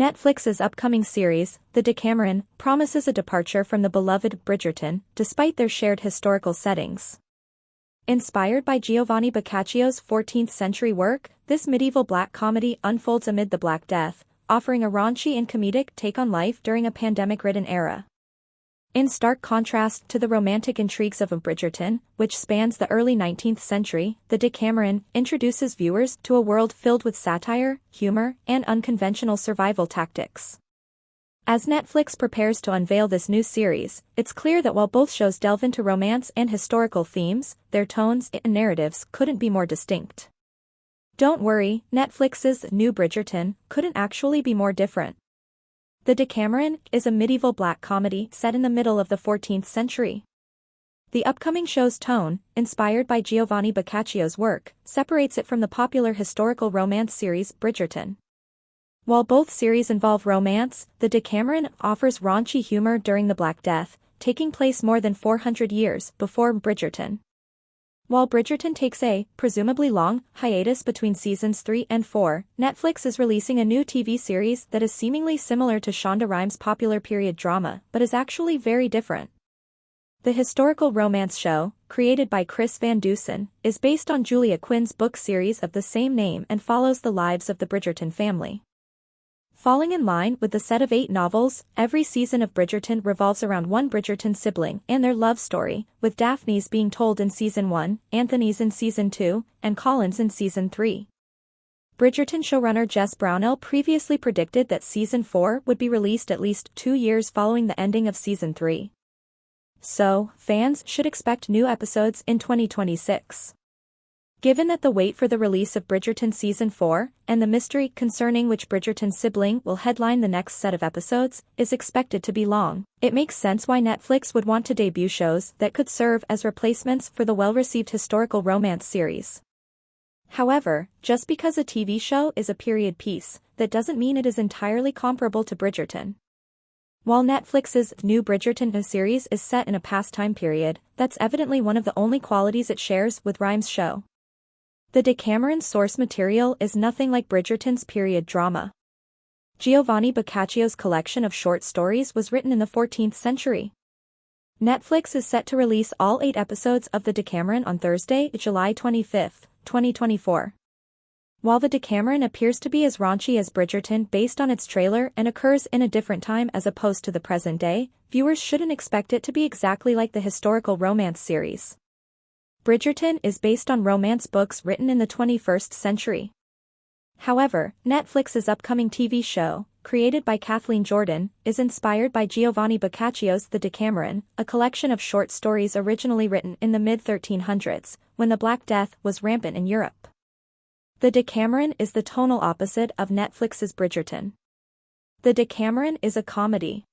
Netflix's upcoming series, The Decameron, promises a departure from the beloved Bridgerton, despite their shared historical settings. Inspired by Giovanni Boccaccio's 14th-century work, this medieval black comedy unfolds amid the Black Death, offering a raunchy and comedic take on life during a pandemic-ridden era. In stark contrast to the romantic intrigues of Bridgerton, which spans the early 19th century, The Decameron introduces viewers to a world filled with satire, humor, and unconventional survival tactics. As Netflix prepares to unveil this new series, it's clear that while both shows delve into romance and historical themes, their tones and narratives couldn't be more distinct. Don't worry, Netflix's new Bridgerton couldn't actually be more different. The Decameron is a medieval black comedy set in the middle of the 14th century. The upcoming show's tone, inspired by Giovanni Boccaccio's work, separates it from the popular historical romance series Bridgerton. While both series involve romance, The Decameron offers raunchy humor during the Black Death, taking place more than 400 years before Bridgerton. While Bridgerton takes a, presumably long, hiatus between seasons 3 and 4, Netflix is releasing a new TV series that is seemingly similar to Shonda Rhimes' popular period drama, but is actually very different. The historical romance show, created by Chris Van Dusen, is based on Julia Quinn's book series of the same name and follows the lives of the Bridgerton family. Falling in line with the set of 8 novels, every season of Bridgerton revolves around one Bridgerton sibling and their love story, with Daphne's being told in Season 1, Anthony's in Season 2, and Colin's in Season 3. Bridgerton showrunner Jess Brownell previously predicted that Season 4 would be released at least 2 years following the ending of Season 3. So, fans should expect new episodes in 2026. Given that the wait for the release of Bridgerton Season 4, and the mystery concerning which Bridgerton sibling will headline the next set of episodes, is expected to be long, it makes sense why Netflix would want to debut shows that could serve as replacements for the well-received historical romance series. However, just because a TV show is a period piece, that doesn't mean it is entirely comparable to Bridgerton. While Netflix's new Bridgerton series is set in a past time period, that's evidently one of the only qualities it shares with Rhimes' show. The Decameron's source material is nothing like Bridgerton's period drama. Giovanni Boccaccio's collection of short stories was written in the 14th century. Netflix is set to release all 8 episodes of The Decameron on Thursday, July 25, 2024. While The Decameron appears to be as raunchy as Bridgerton based on its trailer and occurs in a different time as opposed to the present day, viewers shouldn't expect it to be exactly like the historical romance series. Bridgerton is based on romance books written in the 21st century. However, Netflix's upcoming TV show, created by Kathleen Jordan, is inspired by Giovanni Boccaccio's The Decameron, a collection of short stories originally written in the mid-1300s, when the Black Death was rampant in Europe. The Decameron is the tonal opposite of Netflix's Bridgerton. The Decameron is a comedy.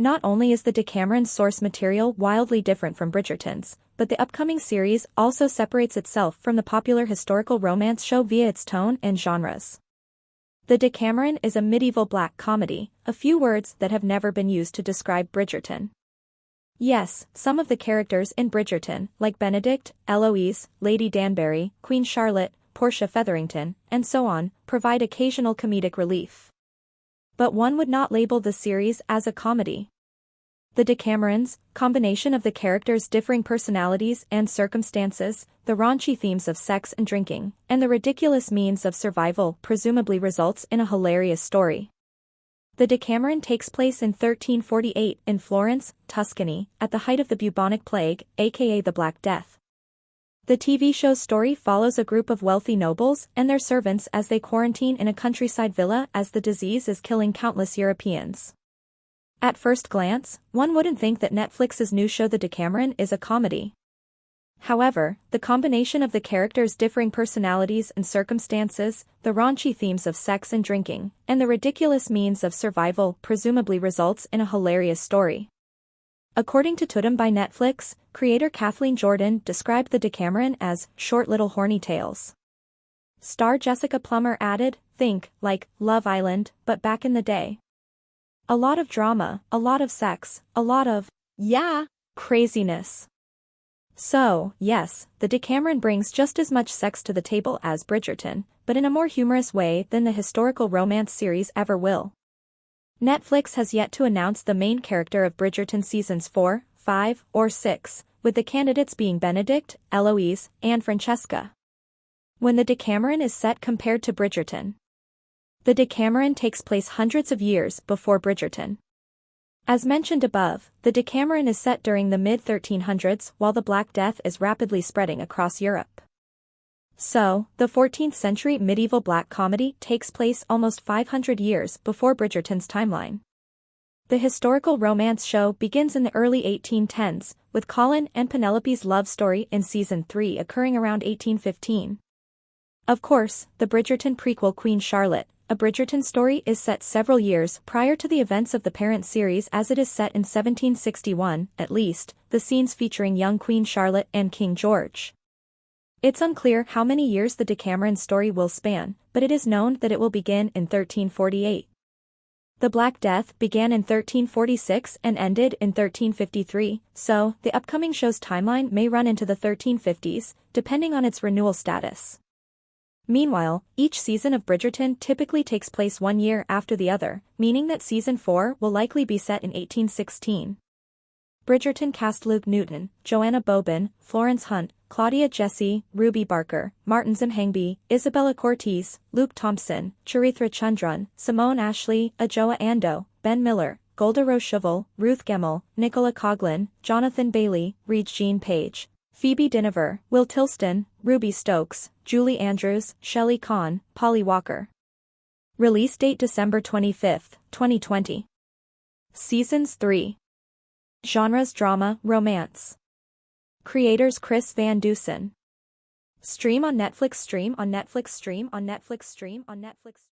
Not only is The Decameron's source material wildly different from Bridgerton's, but the upcoming series also separates itself from the popular historical romance show via its tone and genres. The Decameron is a medieval black comedy, a few words that have never been used to describe Bridgerton. Yes, some of the characters in Bridgerton, like Benedict, Eloise, Lady Danbury, Queen Charlotte, Portia Featherington, and so on, provide occasional comedic relief. But one would not label the series as a comedy. The Decameron's combination of the characters' differing personalities and circumstances, the raunchy themes of sex and drinking, and the ridiculous means of survival presumably results in a hilarious story. The Decameron takes place in 1348 in Florence, Tuscany, at the height of the bubonic plague, aka the Black Death. The TV show's story follows a group of wealthy nobles and their servants as they quarantine in a countryside villa as the disease is killing countless Europeans. At first glance, one wouldn't think that Netflix's new show The Decameron is a comedy. However, the combination of the characters' differing personalities and circumstances, the raunchy themes of sex and drinking, and the ridiculous means of survival presumably results in a hilarious story. According to Tudum by Netflix, creator Kathleen Jordan described The Decameron as short little horny tales. Star Jessica Plummer added, think, like, Love Island, but back in the day. A lot of drama, a lot of sex, a lot of, craziness. So, yes, The Decameron brings just as much sex to the table as Bridgerton, but in a more humorous way than the historical romance series ever will. Netflix has yet to announce the main character of Bridgerton seasons 4, 5, or 6, with the candidates being Benedict, Eloise, and Francesca. When the Decameron is set compared to Bridgerton. The Decameron takes place hundreds of years before Bridgerton. As mentioned above, the Decameron is set during the mid-1300s while the Black Death is rapidly spreading across Europe. So, the 14th century medieval black comedy takes place almost 500 years before Bridgerton's timeline. The historical romance show begins in the early 1810s, with Colin and Penelope's love story in season 3 occurring around 1815. Of course, the Bridgerton prequel Queen Charlotte, A Bridgerton story, is set several years prior to the events of the parent series, as it is set in 1761, at least, the scenes featuring young Queen Charlotte and King George. It's unclear how many years the Decameron story will span, but it is known that it will begin in 1348. The Black Death began in 1346 and ended in 1353, so the upcoming show's timeline may run into the 1350s, depending on its renewal status. Meanwhile, each season of Bridgerton typically takes place 1 year after the other, meaning that season 4 will likely be set in 1816. Bridgerton cast Luke Newton, Joanna Bobin, Florence Hunt, Claudia Jessie, Ruby Barker, Martin Zimhangby, Isabella Cortez, Luke Thompson, Charithra Chundran, Simone Ashley, Ajoa Ando, Ben Miller, Golda Rocheville, Ruth Gemmell, Nicola Coughlan, Jonathan Bailey, Regine Page, Phoebe Dynevor, Will Tilston, Ruby Stokes, Julie Andrews, Shelley Kahn, Polly Walker. Release date December 25, 2020. Seasons 3. Genres drama, romance. Creators Chris Van Dusen. Stream on Netflix. Stream on Netflix. Stream on Netflix. Stream on Netflix.